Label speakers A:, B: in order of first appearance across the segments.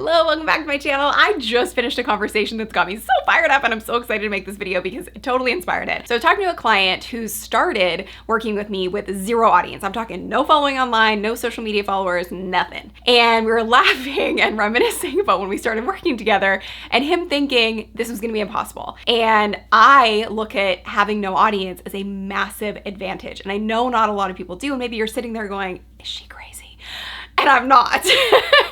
A: Hello, welcome back to my channel. I just finished a conversation that's got me so fired up and I'm so excited to make this video because it totally inspired it. So I was talking to a client who started working with me with zero audience. I'm talking no following online, no social media followers, nothing. And we were laughing and reminiscing about when we started working together and him thinking this was gonna be impossible. And I look at having no audience as a massive advantage. And I know not a lot of people do, and maybe you're sitting there going, is she crazy? And I'm not.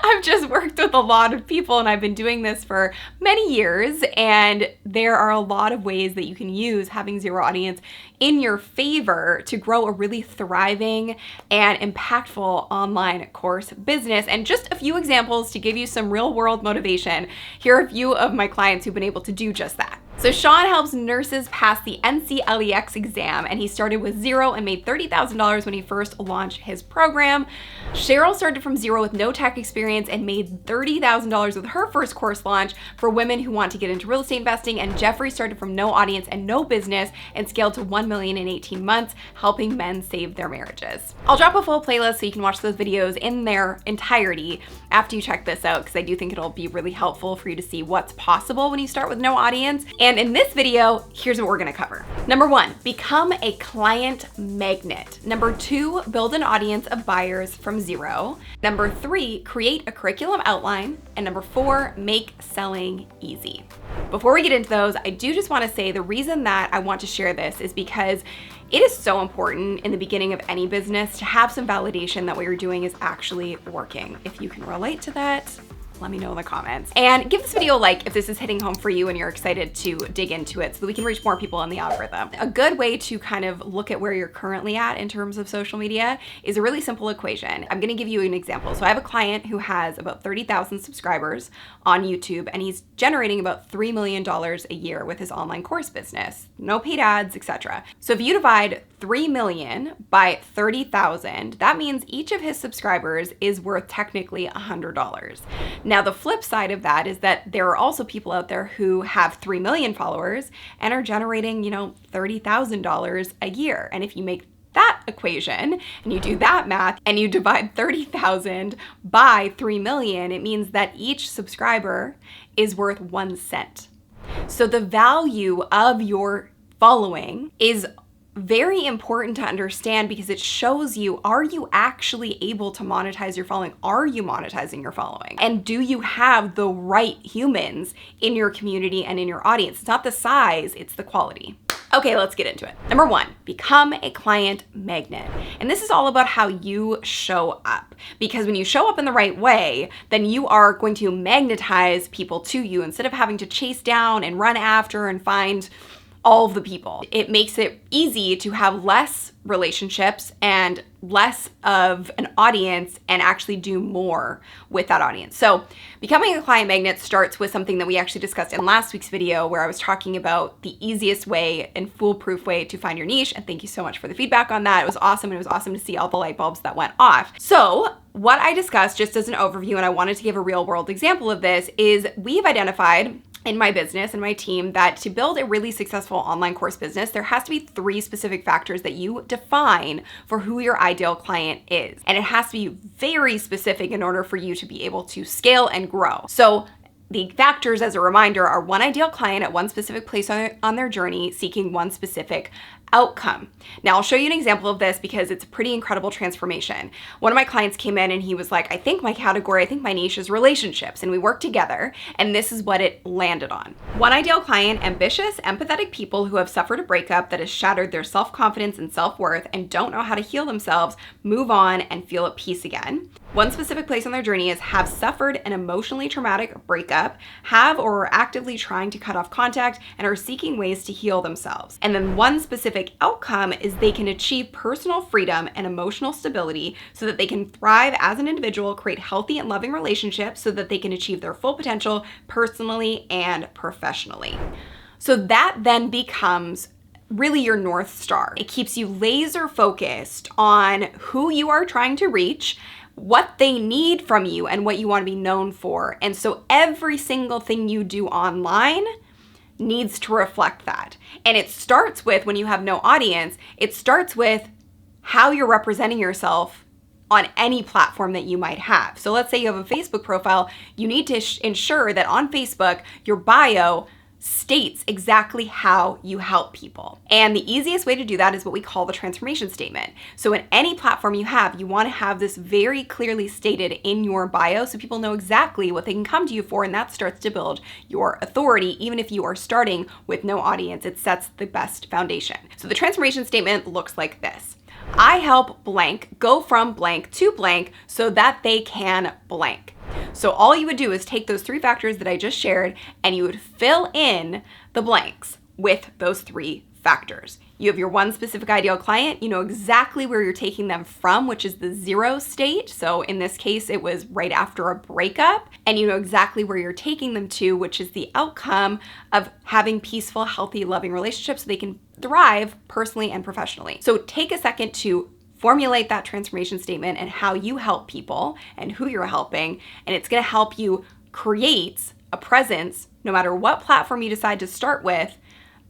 A: I've just worked with a lot of people and I've been doing this for many years, and there are a lot of ways that you can use having zero audience in your favor to grow a really thriving and impactful online course business. And just a few examples to give you some real world motivation. Here are a few of my clients who've been able to do just that. So Sean helps nurses pass the NCLEX exam, and he started with zero and made $30,000 when he first launched his program. Cheryl started from zero with no tech experience and made $30,000 with her first course launch for women who want to get into real estate investing. And Jeffrey started from no audience and no business and scaled to 1 million in 18 months, helping men save their marriages. I'll drop a full playlist so you can watch those videos in their entirety after you check this out, because I do think it'll be really helpful for you to see what's possible when you start with no audience. And in this video, here's what we're gonna cover. Number 1, become a client magnet. Number 2, build an audience of buyers from zero. Number 3, create a curriculum outline. And number 4, make selling easy. Before we get into those, I do just wanna say the reason that I want to share this is because it is so important in the beginning of any business to have some validation that what you're doing is actually working. If you can relate to that, let me know in the comments. And give this video a like if this is hitting home for you and you're excited to dig into it so that we can reach more people in the algorithm. A good way to kind of look at where you're currently at in terms of social media is a really simple equation. I'm gonna give you an example. So I have a client who has about 30,000 subscribers on YouTube, and he's generating about $3 million a year with his online course business. No paid ads, etc. So if you divide 3 million by 30,000, that means each of his subscribers is worth technically $100. Now, the flip side of that is that there are also people out there who have 3 million followers and are generating, $30,000 a year. And if you make that equation and you do that math and you divide 30,000 by 3 million, it means that each subscriber is worth 1 cent. So the value of your following is very important to understand because it shows you, are you actually able to monetize your following? Are you monetizing your following? And do you have the right humans in your community and in your audience? It's not the size, it's the quality. Okay, let's get into it. Number 1, become a client magnet. And this is all about how you show up. Because when you show up in the right way, then you are going to magnetize people to you instead of having to chase down and run after and find all of the people. It makes it easy to have less relationships and less of an audience and actually do more with that audience. So becoming a client magnet starts with something that we actually discussed in last week's video, where I was talking about the easiest way and foolproof way to find your niche. And thank you so much for the feedback on that. It was awesome. And it was awesome to see all the light bulbs that went off. So what I discussed, just as an overview, and I wanted to give a real world example of this, is we've identified in my business and my team that to build a really successful online course business, there has to be 3 specific factors that you define for who your ideal client is. And it has to be very specific in order for you to be able to scale and grow. So the factors, as a reminder, are one ideal client at one specific place on their journey seeking one specific outcome. Now, I'll show you an example of this because it's a pretty incredible transformation. One of my clients came in and he was like, I think my niche is relationships. And we worked together, and this is what it landed on. One ideal client: ambitious, empathetic people who have suffered a breakup that has shattered their self-confidence and self-worth and don't know how to heal themselves, move on, and feel at peace again. One specific place on their journey is have suffered an emotionally traumatic breakup, have or are actively trying to cut off contact, and are seeking ways to heal themselves. And then one specific outcome is they can achieve personal freedom and emotional stability so that they can thrive as an individual, create healthy and loving relationships so that they can achieve their full potential personally and professionally. So that then becomes really your North Star. It keeps you laser focused on who you are trying to reach, what they need from you, and what you want to be known for. And so every single thing you do online needs to reflect that. And it starts with, when you have no audience, it starts with how you're representing yourself on any platform that you might have. So let's say you have a Facebook profile, you need to ensure that on Facebook, your bio states exactly how you help people. And the easiest way to do that is what we call the transformation statement. So in any platform you have, you want to have this very clearly stated in your bio so people know exactly what they can come to you for, and that starts to build your authority. Even if you are starting with no audience, it sets the best foundation. So the transformation statement looks like this. I help blank go from blank to blank so that they can blank. So all you would do is take those 3 factors that I just shared and you would fill in the blanks with those 3 factors. You have your one specific ideal client, you know exactly where you're taking them from, which is the 0 state. So in this case, it was right after a breakup, and you know exactly where you're taking them to, which is the outcome of having peaceful, healthy, loving relationships so they can thrive personally and professionally. So take a second to formulate that transformation statement and how you help people and who you're helping, and it's going to help you create a presence, no matter what platform you decide to start with,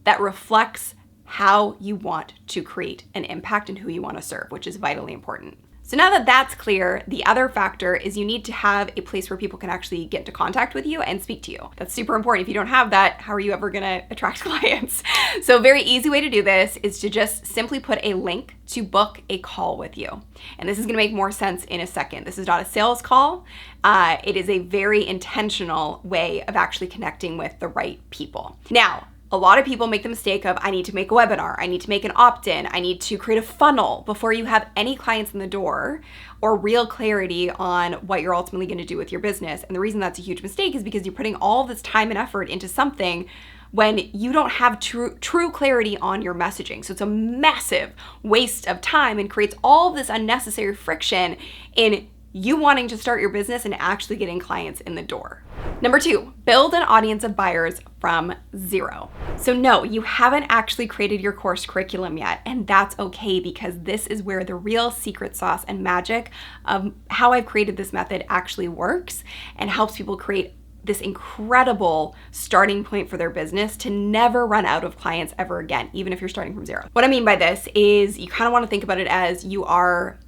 A: that reflects how you want to create an impact and who you want to serve, which is vitally important. So now that that's clear, the other factor is you need to have a place where people can actually get into contact with you and speak to you. That's super important. If you don't have that, how are you ever gonna attract clients? So a very easy way to do this is to just simply put a link to book a call with you. And this is gonna make more sense in a second. This is not a sales call. It is a very intentional way of actually connecting with the right people. Now, a lot of people make the mistake of, I need to make a webinar, I need to make an opt-in, I need to create a funnel before you have any clients in the door or real clarity on what you're ultimately going to do with your business. And the reason that's a huge mistake is because you're putting all this time and effort into something when you don't have true clarity on your messaging. So it's a massive waste of time and creates all this unnecessary friction in you wanting to start your business and actually getting clients in the door. Number 2, build an audience of buyers from 0. So no, you haven't actually created your course curriculum yet, and that's okay, because this is where the real secret sauce and magic of how I've created this method actually works and helps people create this incredible starting point for their business to never run out of clients ever again, even if you're starting from 0. What I mean by this is you kind of want to think about it as you are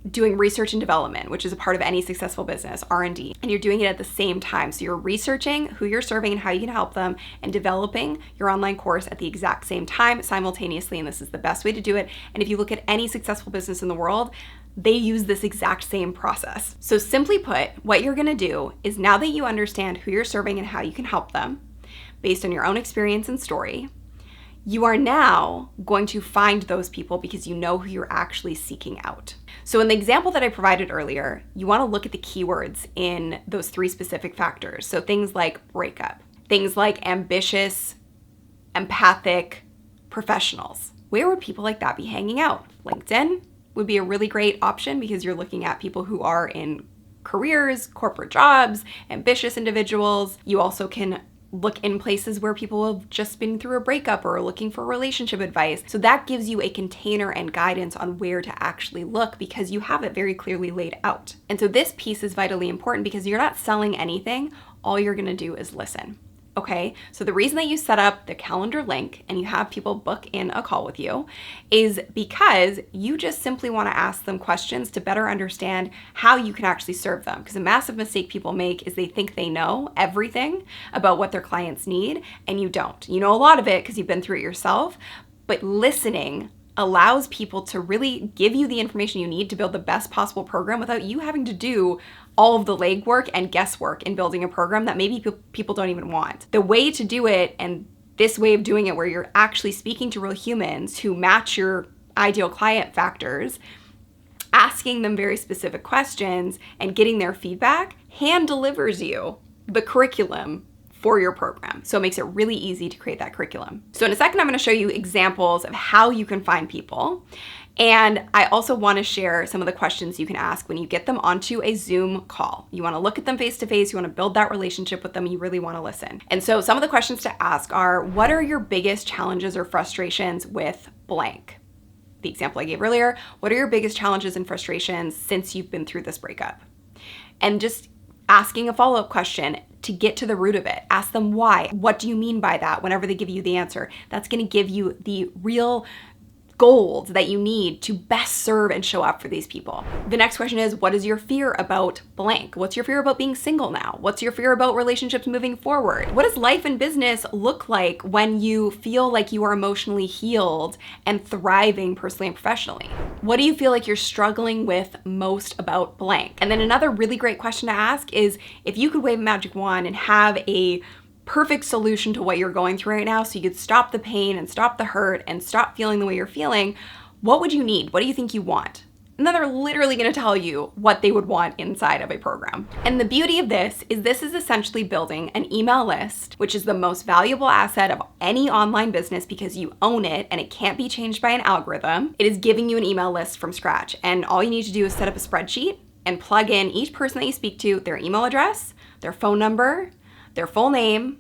A: doing research and development, which is a part of any successful business, R&D, and you're doing it at the same time. So you're researching who you're serving and how you can help them and developing your online course at the exact same time simultaneously, and this is the best way to do it. And if you look at any successful business in the world, they use this exact same process. So simply put, what you're gonna do is, now that you understand who you're serving and how you can help them based on your own experience and story, you are now going to find those people because you know who you're actually seeking out. So in the example that I provided earlier, you want to look at the keywords in those 3 specific factors. So things like breakup, things like ambitious, empathic professionals. Where would people like that be hanging out? LinkedIn would be a really great option because you're looking at people who are in careers, corporate jobs, ambitious individuals. You also can look in places where people have just been through a breakup or are looking for relationship advice. So that gives you a container and guidance on where to actually look because you have it very clearly laid out. And so this piece is vitally important because you're not selling anything. All you're gonna do is listen. Okay, so the reason that you set up the calendar link and you have people book in a call with you is because you just simply want to ask them questions to better understand how you can actually serve them. Because a massive mistake people make is they think they know everything about what their clients need, and you don't. You know a lot of it because you've been through it yourself, but listening allows people to really give you the information you need to build the best possible program without you having to do all of the legwork and guesswork in building a program that maybe people don't even want. The way to do it, and this way of doing it where you're actually speaking to real humans who match your ideal client factors, asking them very specific questions and getting their feedback, hand delivers you the curriculum for your program. So it makes it really easy to create that curriculum. So in a second, I'm going to show you examples of how you can find people. And I also want to share some of the questions you can ask when you get them onto a Zoom call. You want to look at them face to face, you want to build that relationship with them, you really want to listen. And so some of the questions to ask are, what are your biggest challenges or frustrations with blank? The example I gave earlier, what are your biggest challenges and frustrations since you've been through this breakup? And just asking a follow-up question to get to the root of it. Ask them why. What do you mean by that? Whenever they give you the answer, that's going to give you the real gold that you need to best serve and show up for these people. The next question is, what is your fear about blank? What's your fear about being single now? What's your fear about relationships moving forward? What does life and business look like when you feel like you are emotionally healed and thriving personally and professionally? What do you feel like you're struggling with most about blank? And then another really great question to ask is, if you could wave a magic wand and have a perfect solution to what you're going through right now so you could stop the pain and stop the hurt and stop feeling the way you're feeling, what would you need? What do you think you want? And then they're literally gonna tell you what they would want inside of a program. And the beauty of this is essentially building an email list, which is the most valuable asset of any online business because you own it and it can't be changed by an algorithm. It is giving you an email list from scratch. And all you need to do is set up a spreadsheet and plug in each person that you speak to, their email address, their phone number, their full name,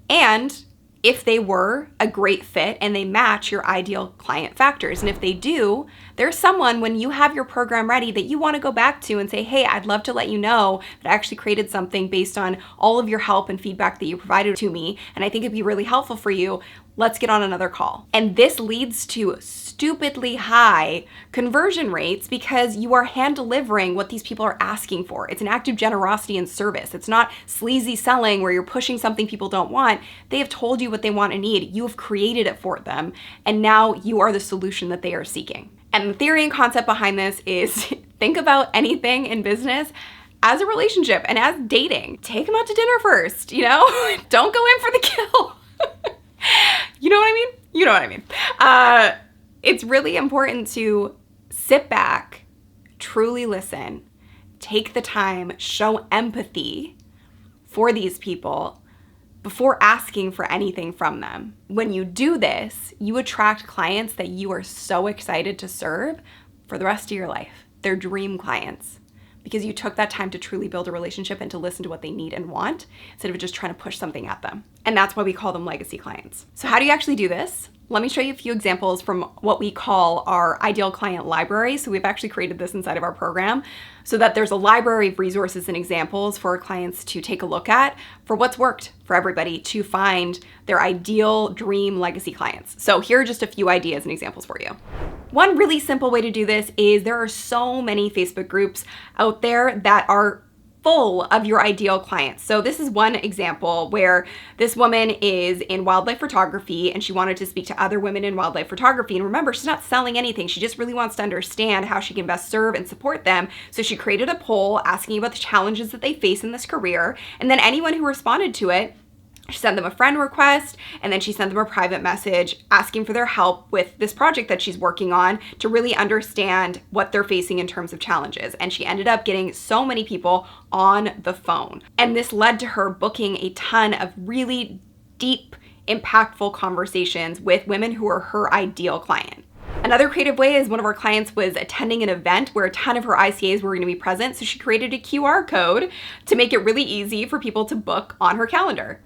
A: and if they were a great fit and they match your ideal client factors. And if they do, there's someone when you have your program ready that you want to go back to and say, hey, I'd love to let you know that I actually created something based on all of your help and feedback that you provided to me, and I think it'd be really helpful for you. Let's get on another call. And this leads to stupidly high conversion rates because you are hand delivering what these people are asking for. It's an act of generosity and service. It's not sleazy selling where you're pushing something people don't want. They have told you what they want and need. You have created it for them. And now you are the solution that they are seeking. And the theory and concept behind this is think about anything in business as a relationship and as dating. Take them out to dinner first, you know? Don't go in for the kill. You know what I mean? You know what I mean. It's really important to sit back, truly listen, take the time, show empathy for these people before asking for anything from them. When you do this, you attract clients that you are so excited to serve for the rest of your life. They're dream clients because you took that time to truly build a relationship and to listen to what they need and want instead of just trying to push something at them. And that's why we call them legacy clients. So how do you actually do this? Let me show you a few examples from what we call our ideal client library. So we've actually created this inside of our program so that there's a library of resources and examples for our clients to take a look at for what's worked for everybody to find their ideal dream legacy clients. So here are just a few ideas and examples for you. One really simple way to do this is there are so many Facebook groups out there that are full of your ideal clients. So this is one example where this woman is in wildlife photography and she wanted to speak to other women in wildlife photography. And remember, she's not selling anything. She just really wants to understand how she can best serve and support them. So she created a poll asking about the challenges that they face in this career. And then anyone who responded to it, she sent them a friend request, and then she sent them a private message asking for their help with this project that she's working on to really understand what they're facing in terms of challenges. And she ended up getting so many people on the phone. And this led to her booking a ton of really deep, impactful conversations with women who are her ideal client. Another creative way is one of our clients was attending an event where a ton of her ICAs were going to be present, so she created a QR code to make it really easy for people to book on her calendar.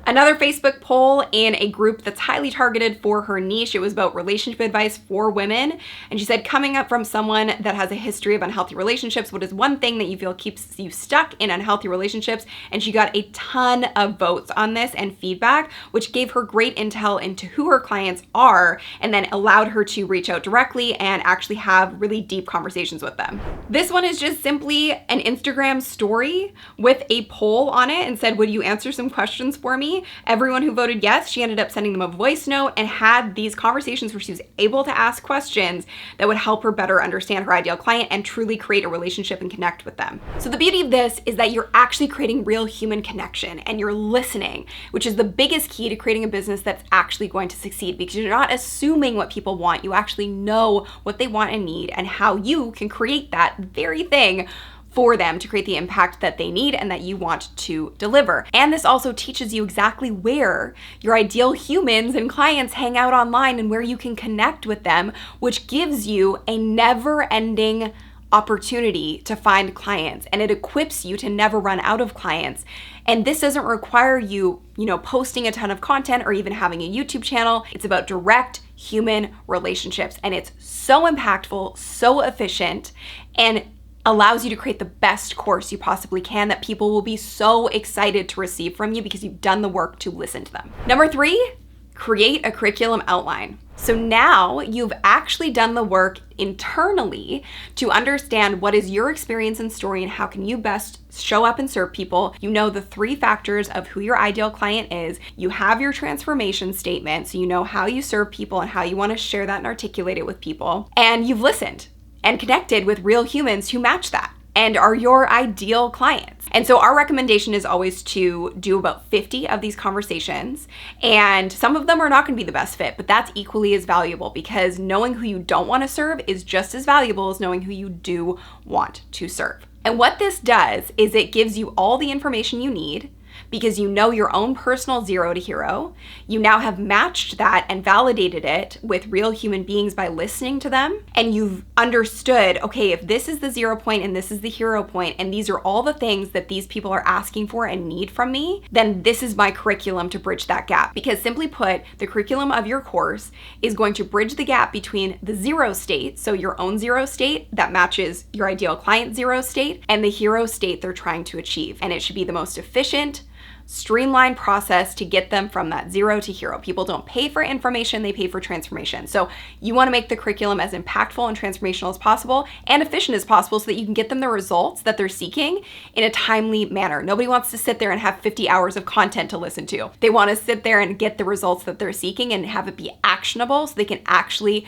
A: Another Facebook poll in a group that's highly targeted for her niche. It was about relationship advice for women. And she said, coming up from someone that has a history of unhealthy relationships, what is one thing that you feel keeps you stuck in unhealthy relationships? And she got a ton of votes on this and feedback, which gave her great intel into who her clients are and then allowed her to reach out directly and actually have really deep conversations with them. This one is just simply an Instagram story with a poll on it and said, would you answer some questions for me? Everyone who voted yes, she ended up sending them a voice note and had these conversations where she was able to ask questions that would help her better understand her ideal client and truly create a relationship and connect with them. So the beauty of this is that you're actually creating real human connection and you're listening, which is the biggest key to creating a business that's actually going to succeed because you're not assuming what people want. You actually know what they want and need and how you can create that very thing for them to create the impact that they need and that you want to deliver. And this also teaches you exactly where your ideal humans and clients hang out online and where you can connect with them, which gives you a never-ending opportunity to find clients, and it equips you to never run out of clients. And this doesn't require you, posting a ton of content or even having a YouTube channel. It's about direct human relationships, and it's so impactful, so efficient, and allows you to create the best course you possibly can that people will be so excited to receive from you because you've done the work to listen to them. Number 3, create a curriculum outline. So now you've actually done the work internally to understand what is your experience and story and how can you best show up and serve people. You know the 3 factors of who your ideal client is. You have your transformation statement, so you know how you serve people and how you want to share that and articulate it with people. And you've listened and connected with real humans who match that and are your ideal clients. And so our recommendation is always to do about 50 of these conversations, and some of them are not gonna be the best fit, but that's equally as valuable because knowing who you don't wanna serve is just as valuable as knowing who you do want to serve. And what this does is it gives you all the information you need because you know your own personal 0 to hero. You now have matched that and validated it with real human beings by listening to them. And you've understood, okay, if this is the 0 point and this is the hero point, and these are all the things that these people are asking for and need from me, then this is my curriculum to bridge that gap. Because simply put, the curriculum of your course is going to bridge the gap between the 0 state, so your own 0 state that matches your ideal client 0 state, and the hero state they're trying to achieve. And it should be the most efficient, streamlined process to get them from that 0 to hero. People don't pay for information, they pay for transformation. So you want to make the curriculum as impactful and transformational as possible and efficient as possible so that you can get them the results that they're seeking in a timely manner. Nobody wants to sit there and have 50 hours of content to listen to. They want to sit there and get the results that they're seeking and have it be actionable so they can actually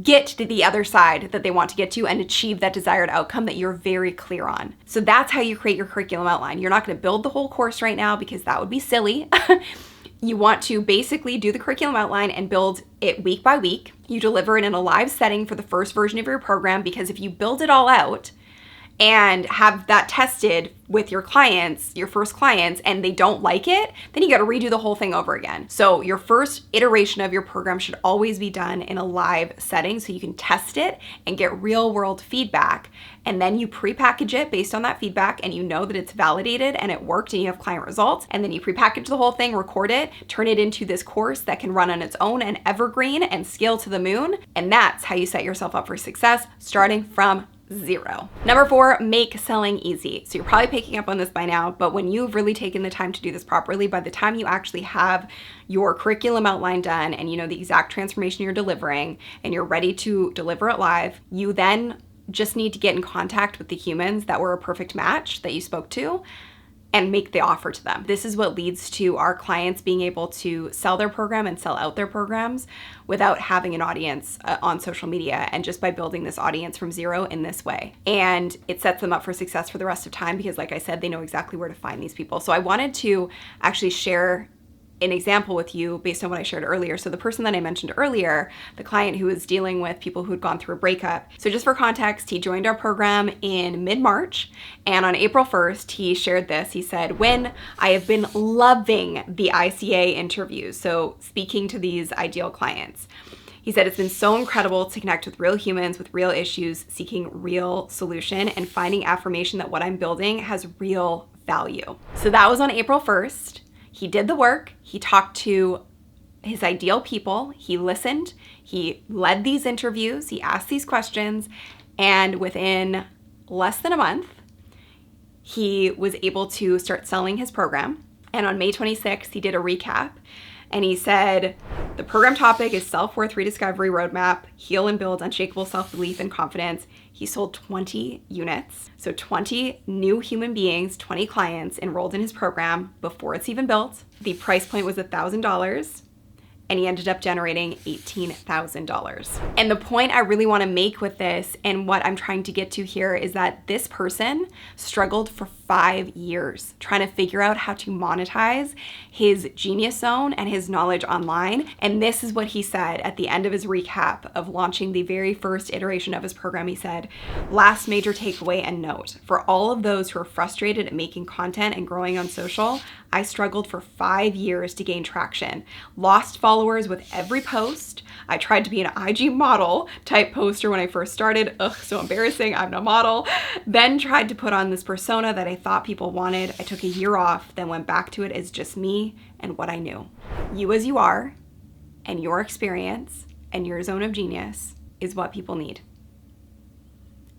A: get to the other side that they want to get to and achieve that desired outcome that you're very clear on. So that's how you create your curriculum outline. You're not going to build the whole course right now because that would be silly. You want to basically do the curriculum outline and build it week by week. You deliver it in a live setting for the first version of your program, because if you build it all out and have that tested with your clients, your first clients, and they don't like it, then you got to redo the whole thing over again. So your first iteration of your program should always be done in a live setting so you can test it and get real world feedback. And then you prepackage it based on that feedback and you know that it's validated and it worked and you have client results. And then you prepackage the whole thing, record it, turn it into this course that can run on its own and evergreen and scale to the moon. And that's how you set yourself up for success, starting from 0. Number 4, make selling easy. So you're probably picking up on this by now, but when you've really taken the time to do this properly, by the time you actually have your curriculum outline done and you know the exact transformation you're delivering and you're ready to deliver it live, you then just need to get in contact with the humans that were a perfect match that you spoke to and make the offer to them. This is what leads to our clients being able to sell their program and sell out their programs without having an audience on social media, and just by building this audience from 0 in this way. And it sets them up for success for the rest of time because, like I said, they know exactly where to find these people. So I wanted to actually share an example with you based on what I shared earlier. So the person that I mentioned earlier, the client who was dealing with people who had gone through a breakup. So just for context, he joined our program in mid-March, and on April 1st, he shared this. He said, "When I have been loving the ICA interviews," so speaking to these ideal clients. He said, "It's been so incredible to connect with real humans with real issues, seeking real solution and finding affirmation that what I'm building has real value." So that was on April 1st. He did the work, he talked to his ideal people, he listened, he led these interviews, he asked these questions, and within less than a month, he was able to start selling his program. And on May 26th, he did a recap, and he said, "The program topic is Self-Worth Rediscovery Roadmap, Heal and Build Unshakable Self-Belief and Confidence." He sold 20 units. So 20 new human beings, 20 clients enrolled in his program before it's even built. The price point was $1,000. And he ended up generating $18,000. And the point I really want to make with this and what I'm trying to get to here is that this person struggled for 5 years trying to figure out how to monetize his genius zone and his knowledge online. And this is what he said at the end of his recap of launching the very first iteration of his program. He said, "Last major takeaway and note, for all of those who are frustrated at making content and growing on social, I struggled for 5 years to gain traction. Lost followers with every post. I tried to be an IG model type poster when I first started. Ugh, so embarrassing, I'm no model. Then tried to put on this persona that I thought people wanted. I took a year off, then went back to it as just me and what I knew." You as you are, and your experience, and your zone of genius is what people need.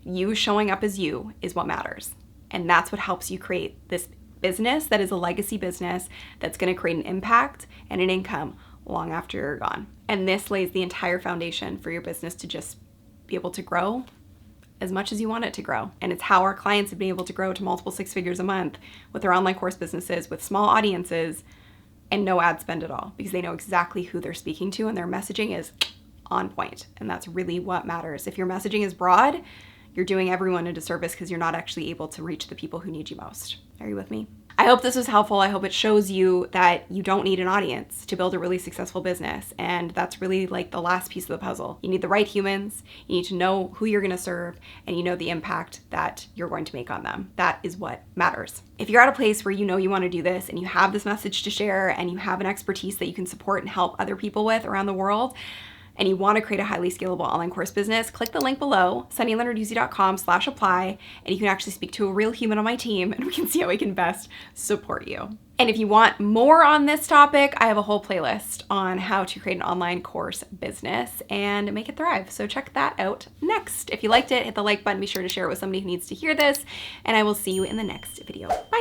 A: You showing up as you is what matters. And that's what helps you create this business that is a legacy business that's going to create an impact and an income long after you're gone. And this lays the entire foundation for your business to just be able to grow as much as you want it to grow. And it's how our clients have been able to grow to multiple 6 figures a month with their online course businesses, with small audiences, and no ad spend at all, because they know exactly who they're speaking to and their messaging is on point. And that's really what matters. If your messaging is broad, you're doing everyone a disservice because you're not actually able to reach the people who need you most. Are you with me? I hope this was helpful. I hope it shows you that you don't need an audience to build a really successful business. And that's really like the last piece of the puzzle. You need the right humans, you need to know who you're gonna serve, and you know the impact that you're going to make on them. That is what matters. If you're at a place where you know you wanna do this and you have this message to share and you have an expertise that you can support and help other people with around the world, and you want to create a highly scalable online course business, click the link below, sunnylenarduzzi.com/apply, and you can actually speak to a real human on my team and we can see how we can best support you. And if you want more on this topic, I have a whole playlist on how to create an online course business and make it thrive. So check that out next. If you liked it, hit the like button, be sure to share it with somebody who needs to hear this, and I will see you in the next video. Bye.